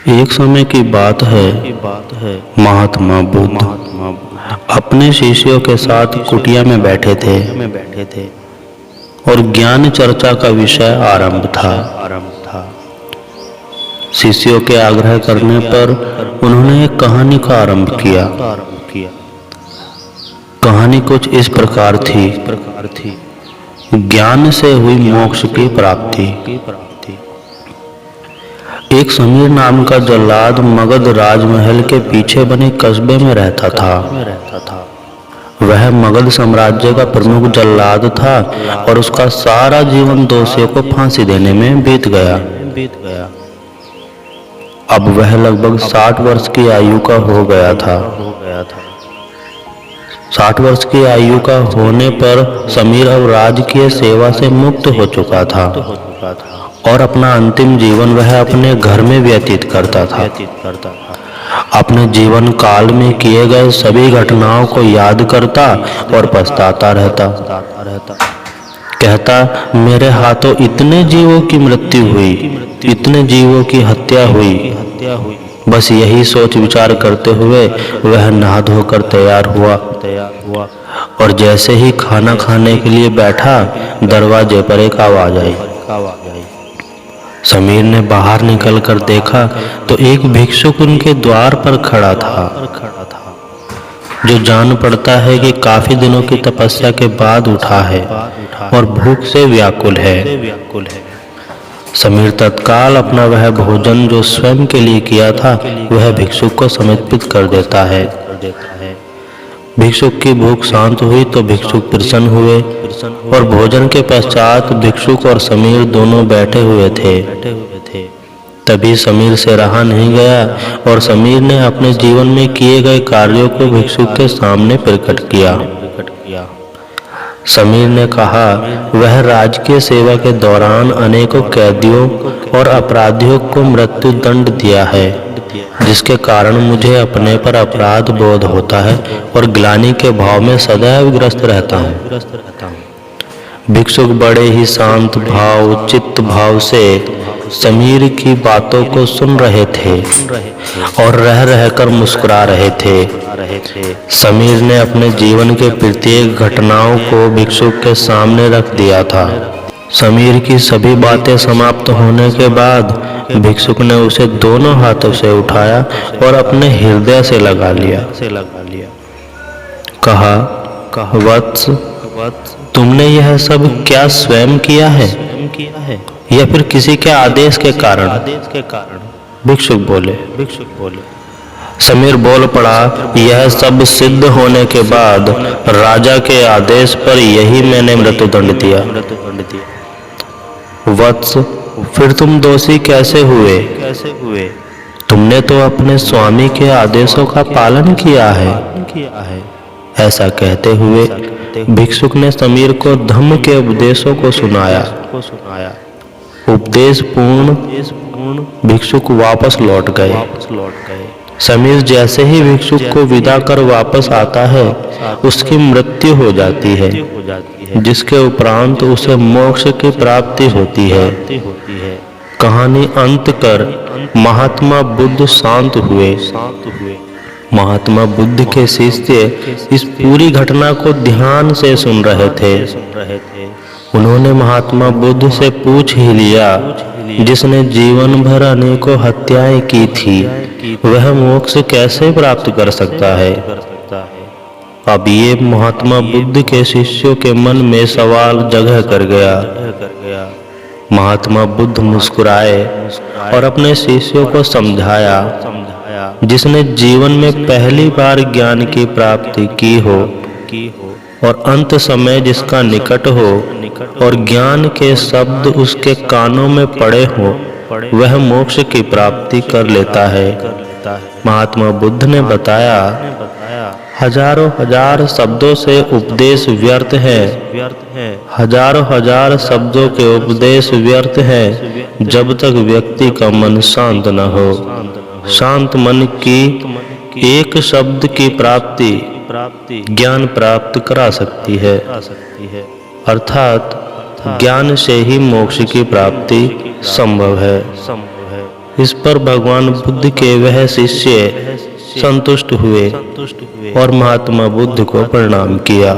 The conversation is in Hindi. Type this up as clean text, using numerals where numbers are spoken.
एक समय की बात है, महात्मा बुद्ध अपने शिष्यों के साथ कुटिया में बैठे थे और ज्ञान चर्चा का विषय आरंभ था। शिष्यों के आग्रह करने पर उन्होंने एक कहानी का आरंभ किया। कहानी कुछ इस प्रकार थी, ज्ञान से हुई मोक्ष की प्राप्ति। एक समीर नाम का जल्लाद मगध राजमहल के पीछे बने कस्बे में रहता था। वह मगध साम्राज्य का प्रमुख जल्लाद था और उसका सारा जीवन दोषियों को फांसी देने में बीत गया। अब वह लगभग 60 वर्ष की आयु का हो गया था। 60 वर्ष की आयु का होने पर समीर अब राजकीय सेवा से मुक्त हो चुका था और अपना अंतिम जीवन वह अपने घर में व्यतीत करता था। अपने जीवन काल में किए गए सभी घटनाओं को याद करता और पछताता रहता। कहता, मेरे हाथों इतने जीवों की मृत्यु हुई, इतने जीवों की हत्या हुई। बस यही सोच विचार करते हुए वह नहा धोकर तैयार हुआ और जैसे ही खाना खाने के लिए बैठा, दरवाजे पर एक आवाज आई। समीर ने बाहर निकलकर देखा तो एक भिक्षुक उनके द्वार पर खड़ा था, जो जान पड़ता है कि काफी दिनों की तपस्या के बाद उठा है और भूख से व्याकुल है। समीर तत्काल अपना वह भोजन जो स्वयं के लिए किया था वह भिक्षुक को समर्पित कर देता है। भिक्षुक की भूख शांत हुई तो भिक्षुक प्रसन्न हुए और भोजन के पश्चात भिक्षुक और समीर दोनों बैठे हुए थे। तभी समीर से रहा नहीं गया और समीर ने अपने जीवन में किए गए कार्यों को भिक्षुक के सामने प्रकट किया। समीर ने कहा, वह राजकीय सेवा के दौरान अनेकों कैदियों और अपराधियों को मृत्यु दंड दिया है, जिसके कारण मुझे अपने पर अपराध बोध होता है और ग्लानि के भाव में सदैव ग्रस्त रहता हूँ। भिक्षुक बड़े ही शांत भाव चित्त भाव से समीर की बातों को सुन रहे थे और रह रहकर मुस्कुरा रहे थे। समीर ने अपने जीवन के प्रत्येक घटनाओं को भिक्षुक के सामने रख दिया था। समीर की सभी बातें समाप्त होने के बाद भिक्षुक ने उसे दोनों हाथों से उठाया और अपने हृदय से लगा लिया। कहा, वत्स, तुमने यह सब क्या स्वयं किया है या फिर किसी के आदेश के कारण? भिक्षुक बोले। समीर बोल पड़ा, यह सब सिद्ध होने के बाद राजा के आदेश पर यही मैंने मृत्युदंड दिया। वत्स, फिर तुम दोषी कैसे हुए? तुमने तो अपने स्वामी के आदेशों का पालन किया है। ऐसा कहते हुए भिक्षुक ने समीर को धम्म के उपदेशों को सुनाया। उपदेश पूर्ण भिक्षुक वापस लौट गए। समीर जैसे ही भिक्षुक को विदा कर वापस आता है, उसकी मृत्यु हो जाती है, जिसके उपरांत उसे मोक्ष की प्राप्ति होती है। कहानी अंत कर महात्मा बुद्ध शांत हुए। महात्मा बुद्ध के शिष्य इस पूरी घटना को ध्यान से सुन रहे थे। उन्होंने महात्मा बुद्ध से पूछ ही लिया, जिसने जीवन भर अनेकों हत्याएं की थी, वह मोक्ष कैसे प्राप्त कर सकता है? अब ये महात्मा बुद्ध के शिष्यों के मन में सवाल जगह कर गया। महात्मा बुद्ध मुस्कुराए और अपने शिष्यों को समझाया, जिसने जीवन में पहली बार ज्ञान की प्राप्ति की हो और अंत समय जिसका निकट हो और ज्ञान के शब्द उसके कानों में पड़े हो, वह मोक्ष की प्राप्ति कर लेता है। महात्मा बुद्ध ने बताया, हजारों हजार शब्दों से उपदेश व्यर्थ है। हजारों हजार शब्दों के उपदेश व्यर्थ है जब तक व्यक्ति का मन शांत न हो। शांत मन की एक शब्द की प्राप्ति ज्ञान प्राप्त करा सकती है, अर्थात ज्ञान से ही मोक्ष की प्राप्ति संभव है। इस पर भगवान बुद्ध के वह शिष्य संतुष्ट हुए और महात्मा बुद्ध को प्रणाम किया।